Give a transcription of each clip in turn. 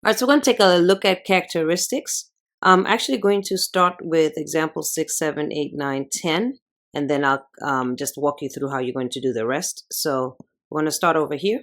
All right, so we're going to take a look at characteristics. I'm actually going to start with example 6, 7, 8, 9, 10, and then I'll just walk you through how you're going to do the rest. So we're going to start over here.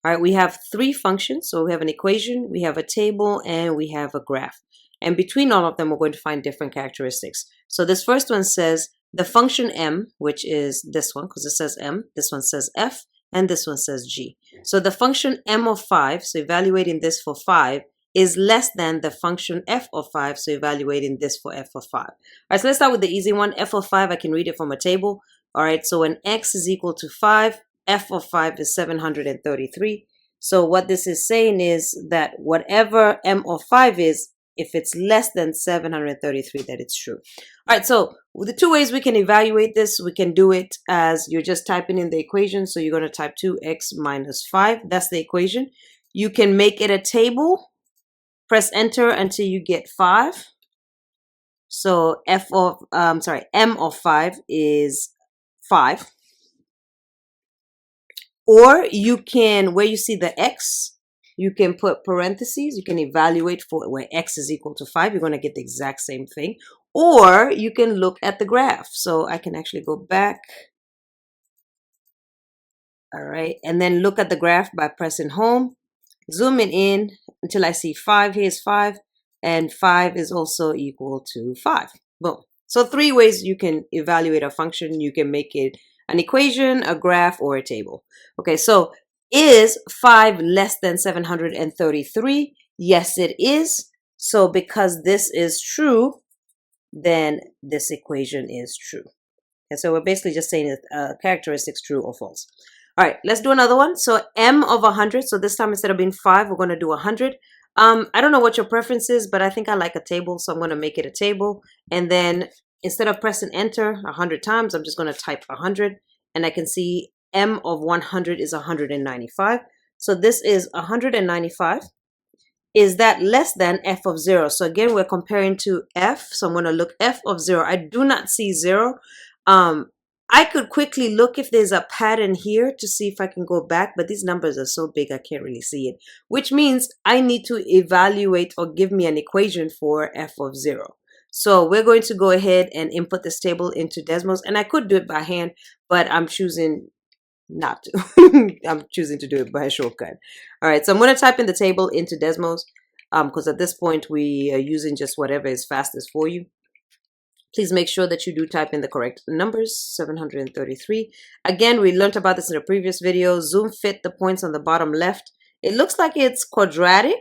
All right, we have three functions. So we have an equation, we have a table, and we have a graph. And between all of them, we're going to find different characteristics. So this first one says the function m, which is this one, because it says m, this one says f, and this one says g. So the function m of 5, so evaluating this for 5, is less than the function f of 5, so evaluating this for f of 5. All right, so let's start with the easy one. F of 5, I can read it from a table. All right, so when x is equal to 5, f of 5 is 733. So what this is saying is that whatever m of 5 is, if it's less than 733, that it's true. All right, so the two ways we can evaluate this, we can do it as you're just typing in the equation. So you're going to type 2x minus 5. That's the equation. You can make it a table. Press enter until you get 5. So m of 5 is 5. Or you can, where you see the x, you can put parentheses. You can evaluate for where x is equal to 5. You're going to get the exact same thing. Or you can look at the graph. So I can actually go back. All right. And then look at the graph by pressing home. Zooming in until I see 5. Here's 5. And 5 is also equal to 5. Boom. So three ways you can evaluate a function. You can make it an equation, a graph, or a table. Okay, so is 5 less than 733? Yes, it is. So because this is true, then this equation is true. And so we're basically just saying that characteristics true or false. All right, let's do another one. So m of 100. So this time instead of being 5, we're going to do 100. I don't know what your preference is, but I think I like a table, so I'm going to make it a table. And then instead of pressing enter 100 times, I'm just going to type 100. And I can see m of 100 is 195. So this is 195. Is that less than f of 0? So again, we're comparing to f. So I'm going to look f of 0. I do not see 0. I could quickly look if there's a pattern here to see if I can go back, but these numbers are so big I can't really see it, which means I need to evaluate or give me an equation for f of 0. So we're going to go ahead and input this table into Desmos, and I could do it by hand, but I'm choosing not to. I'm choosing to do it by a shortcut. All right, so I'm going to type in the table into Desmos because at this point we are using just whatever is fastest for you. Please make sure that you do type in the correct numbers, 733. Again, we learned about this in a previous video. Zoom fit the points on the bottom left. It looks like it's quadratic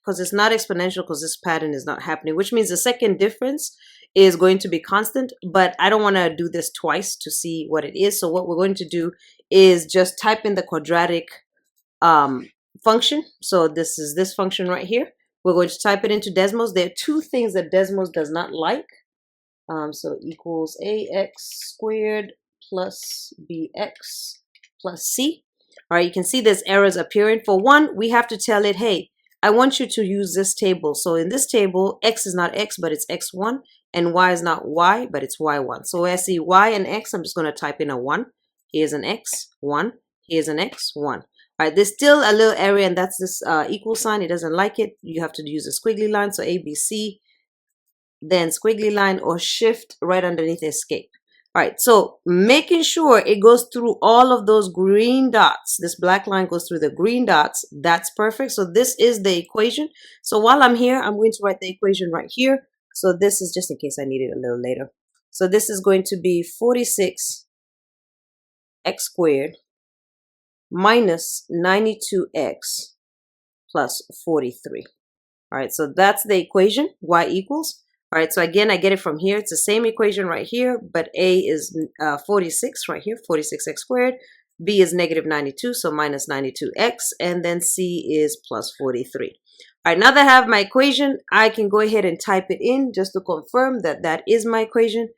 because it's not exponential because this pattern is not happening, which means the second difference is going to be constant, but I don't want to do this twice to see what it is. So what we're going to do is just type in the quadratic function. So this is this function right here. We're going to type it into Desmos. There are two things that Desmos does not like. So equals ax squared plus bx plus c. All right, you can see there's errors appearing. For one, we have to tell it, hey, I want you to use this table. So in this table, x is not x, but it's x1, and y is not y, but it's y1. So where I see y and x, I'm just going to type in a 1. Here's an x, 1. Here's an x, 1. All right, there's still a little area, and that's this equal sign. It doesn't like it. You have to use a squiggly line. So A, B, C, then squiggly line, or shift right underneath escape. All right, so making sure it goes through all of those green dots. This black line goes through the green dots. That's perfect. So this is the equation. So while I'm here, I'm going to write the equation right here. So this is just in case I need it a little later. So this is going to be 46x squared minus 92x plus 43. All right, so that's the equation, y equals. All right, so again, I get it from here. It's the same equation right here, but A is 46 right here, 46x squared. B is negative 92, so minus 92x. And then C is plus 43. All right, now that I have my equation, I can go ahead and type it in just to confirm that that is my equation.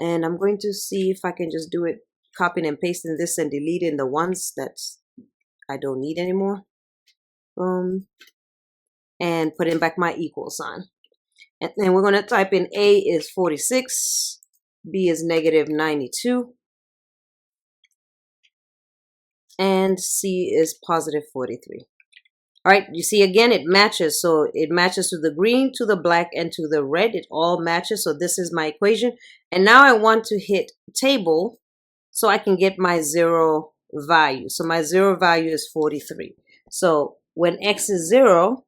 And I'm going to see if I can just do it, copying and pasting this and deleting the ones that I don't need anymore. And put in back my equal sign. And then we're going to type in A is 46, B is negative 92, and C is positive 43. All right, you see again, it matches. So it matches to the green, to the black, and to the red. It all matches. So this is my equation. And now I want to hit table so I can get my zero value. So my zero value is 43. So when x is 0,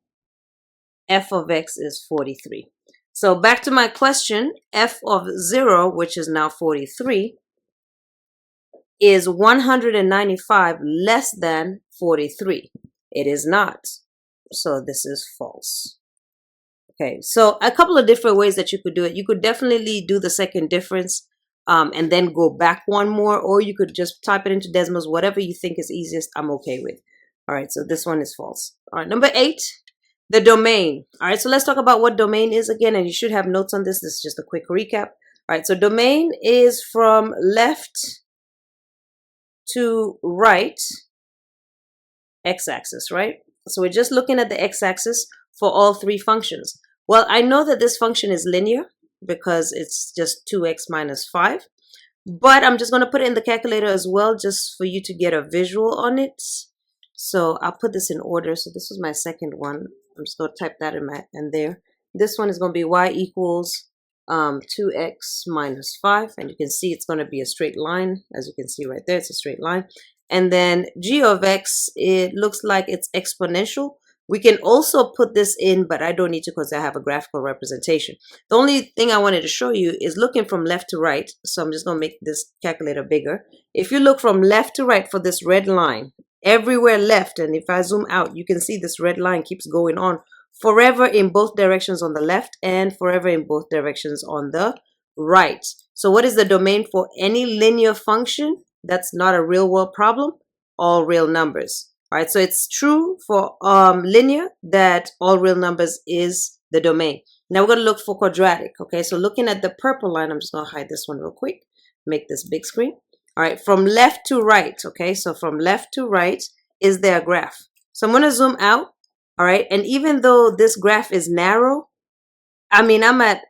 f of x is 43. So back to my question, f of 0, which is now 43, is 195 less than 43? It is not. So this is false. Okay, so a couple of different ways that you could do it. You could definitely do the second difference and then go back one more, or you could just type it into Desmos, whatever you think is easiest, I'm okay with. All right, so this one is false. All right, number 8, the domain. All right, so let's talk about what domain is again, and you should have notes on this. This is just a quick recap. All right, so domain is from left to right x-axis, right? So we're just looking at the x-axis for all three functions. Well, I know that this function is linear because it's just 2x minus 5, but I'm just going to put it in the calculator as well just for you to get a visual on it. So I'll put this in order. So this was my second one. I'm just going to type that in there. This one is going to be y equals 2x minus 5, and you can see it's going to be a straight line. As you can see right there, it's a straight line. And then g of x, it looks like it's exponential. We can also put this in, but I don't need to because I have a graphical representation. The only thing I wanted to show you is looking from left to right. So I'm just going to make this calculator bigger. If you look from left to right for this red line, everywhere left, and if I zoom out, you can see this red line keeps going on forever in both directions on the left and forever in both directions on the right. So what is the domain for any linear function that's not a real world problem? All real numbers. All right, so it's true for linear that all real numbers is the domain. Now we're going to look for quadratic. Okay, so looking at the purple line, I'm just going to hide this one real quick, make this big screen. All right, from left to right. Okay, so from left to right is there a graph. So I'm going to zoom out. All right, and even though this graph is narrow, I mean, I'm at,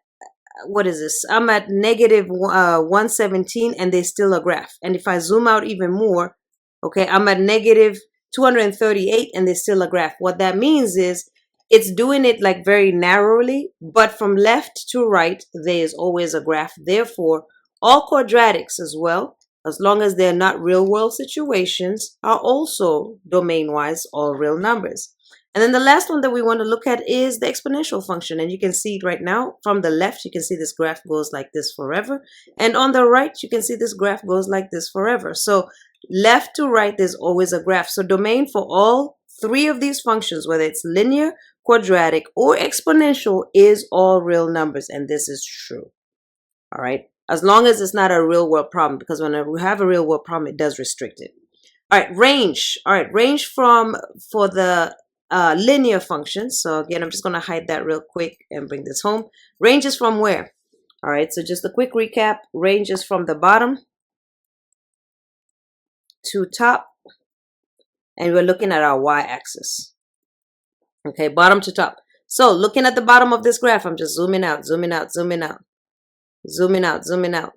what is this? I'm at negative 117 and there's still a graph. And if I zoom out even more, okay, I'm at negative 238 and there's still a graph. What that means is it's doing it like very narrowly, but from left to right, there is always a graph. Therefore, all quadratics as well, as long as they're not real world situations, are also domain-wise all real numbers. And then the last one that we want to look at is the exponential function. And you can see it right now from the left, you can see this graph goes like this forever. And on the right, you can see this graph goes like this forever. So left to right, there's always a graph. So domain for all three of these functions, whether it's linear, quadratic, or exponential, is all real numbers. And this is true. All right. As long as it's not a real world problem, because when we have a real world problem, it does restrict it. All right. Range. All right. Range for the linear functions. So again, I'm just going to hide that real quick and bring this home. Range is from where? All right, so just a quick recap. Range is from the bottom to top, and we're looking at our y-axis. Okay, bottom to top. So looking at the bottom of this graph, I'm just zooming out, zooming out, zooming out, zooming out, zooming out.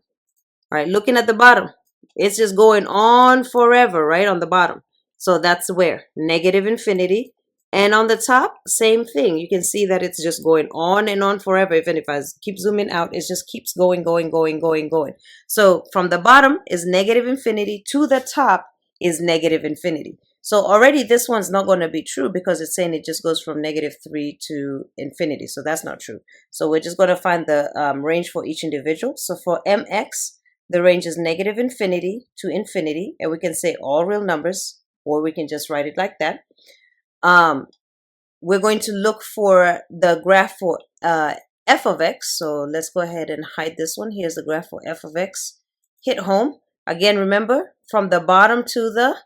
All right, looking at the bottom, it's just going on forever, right, on the bottom. So that's where? Negative infinity. And on the top, same thing. You can see that it's just going on and on forever. Even if I keep zooming out, it just keeps going, going, going, going, going. So from the bottom is negative infinity to the top is negative infinity. So already this one's not going to be true because it's saying it just goes from -3 to infinity. So that's not true. So we're just going to find the range for each individual. So for mx, the range is negative infinity to infinity. And we can say all real numbers, or we can just write it like that. We're going to look for the graph for f of x. So let's go ahead and hide this one. Here's the graph for f of x. Hit home. Again, remember, from the bottom to the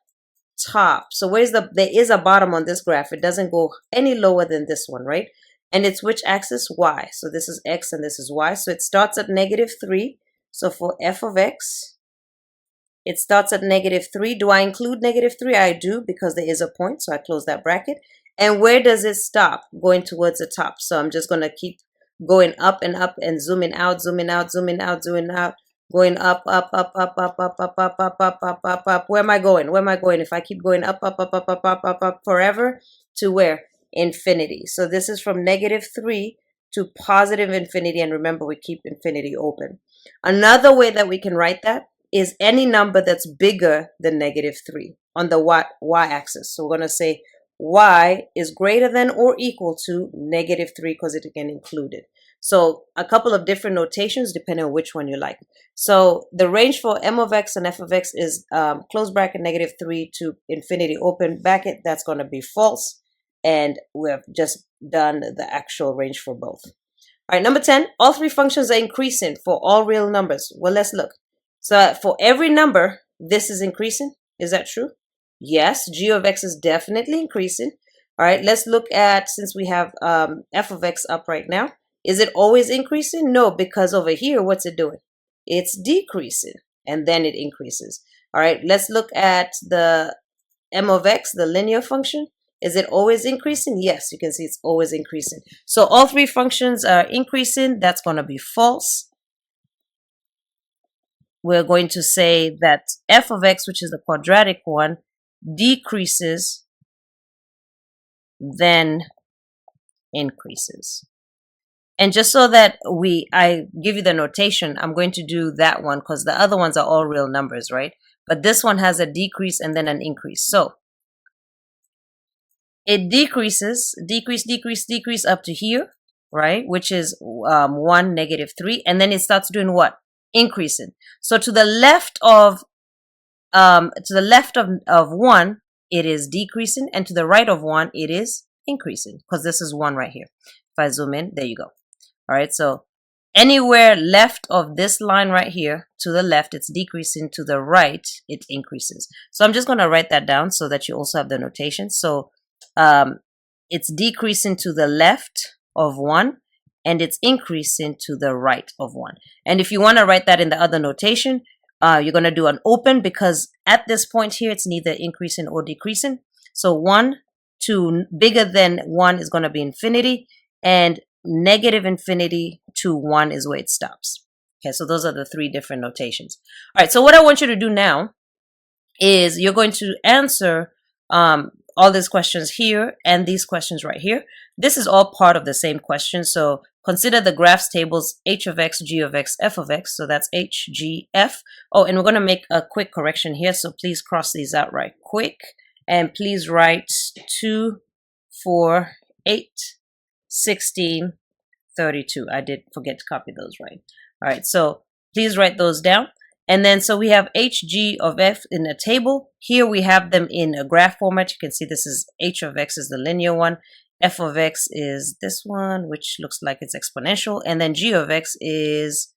top. So there is a bottom on this graph. It doesn't go any lower than this one, right? And it's which axis? Y. So this is x and this is y. So it starts at -3. So for f of x, it starts at -3. Do I include -3? I do, because there is a point. So I close that bracket. And where does it stop? Going towards the top. So I'm just going to keep going up and zooming out, zooming out, zooming out, zooming out, going up, up, up, up, up, up, up, up, up, up, up, up, up. Where am I going? Where am I going? If I keep going up, up, up, up, up, up, up, up forever to where? Infinity. So this is from -3 to positive infinity. And remember, we keep infinity open. Another way that we can write that is any number that's bigger than -3 on the y-axis. So we're going to say y is greater than or equal to -3 because it can include it. So a couple of different notations depending on which one you like. So the range for m of x and f of x is close bracket -3 to infinity open bracket. That's going to be false. And we have just done the actual range for both. All right, number 10, all three functions are increasing for all real numbers. Well, let's look. So for every number, this is increasing. Is that true? Yes, g of x is definitely increasing. All right, let's look at, since we have f of x up right now, is it always increasing? No, because over here, what's it doing? It's decreasing, and then it increases. All right, let's look at the m of x, the linear function. Is it always increasing? Yes, you can see it's always increasing. So all three functions are increasing. That's going to be false. We're going to say that f of x, which is the quadratic one, decreases, then increases. And just so that I give you the notation, I'm going to do that one because the other ones are all real numbers, right? But this one has a decrease and then an increase. So it decreases, decrease up to here, right? Which is 1, -3. And then it starts doing what? Increasing. So to the left of 1, it is decreasing, and to the right of 1, it is increasing, because this is 1 right here. If I zoom in, there you go. All right, so anywhere left of this line right here, to the left, it's decreasing. To the right, it increases. So I'm just going to write that down so that you also have the notation. So it's decreasing to the left of 1, and it's increasing to the right of 1. And if you want to write that in the other notation, you're going to do an open, because at this point here, it's neither increasing or decreasing. So 1 to bigger than 1 is going to be infinity, and -infinity to 1 is where it stops. Okay, so those are the three different notations. All right, so what I want you to do now is you're going to answer all these questions here and these questions right here. This is all part of the same question. So consider the graphs tables h of x, g of x, f of x. So that's h, g, f. Oh, and we're going to make a quick correction here. So please cross these out right quick. And please write 2, 4, 8, 16, 32. I did forget to copy those, right? All right, so please write those down. And then so we have h, g of f in a table. Here we have them in a graph format. You can see this is h of x is the linear one. F of x is this one, which looks like it's exponential. And then g of x is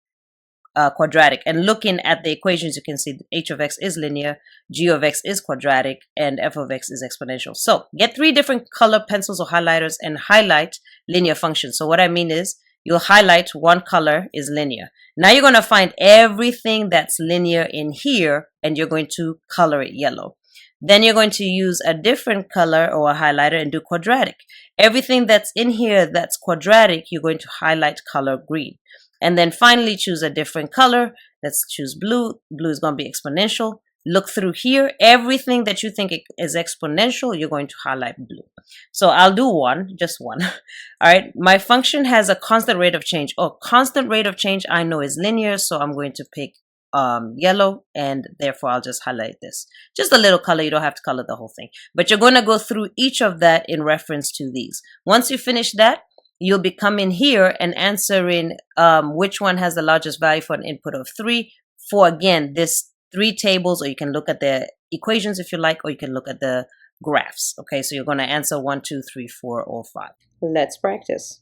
quadratic. And looking at the equations, you can see h of x is linear, g of x is quadratic, and f of x is exponential. So get 3 different color pencils or highlighters and highlight linear functions. So what I mean is you'll highlight one color is linear. Now you're going to find everything that's linear in here, and you're going to color it yellow. Then you're going to use a different color or a highlighter and do quadratic. Everything that's in here that's quadratic, you're going to highlight color green. And then finally choose a different color. Let's choose blue. Blue is going to be exponential. Look through here. Everything that you think is exponential, you're going to highlight blue. So I'll do one, just one. All right. My function has a constant rate of change. Oh, constant rate of change I know is linear. So I'm going to pick yellow, and therefore I'll just highlight this. Just a little color. You don't have to color the whole thing. But you're going to go through each of that in reference to these. Once you finish that, you'll be coming here and answering which one has the largest value for an input of 3 for, again, this 3 tables, or you can look at the equations if you like, or you can look at the graphs. Okay, so you're going to answer 1, 2, 3, 4, or 5. Let's practice.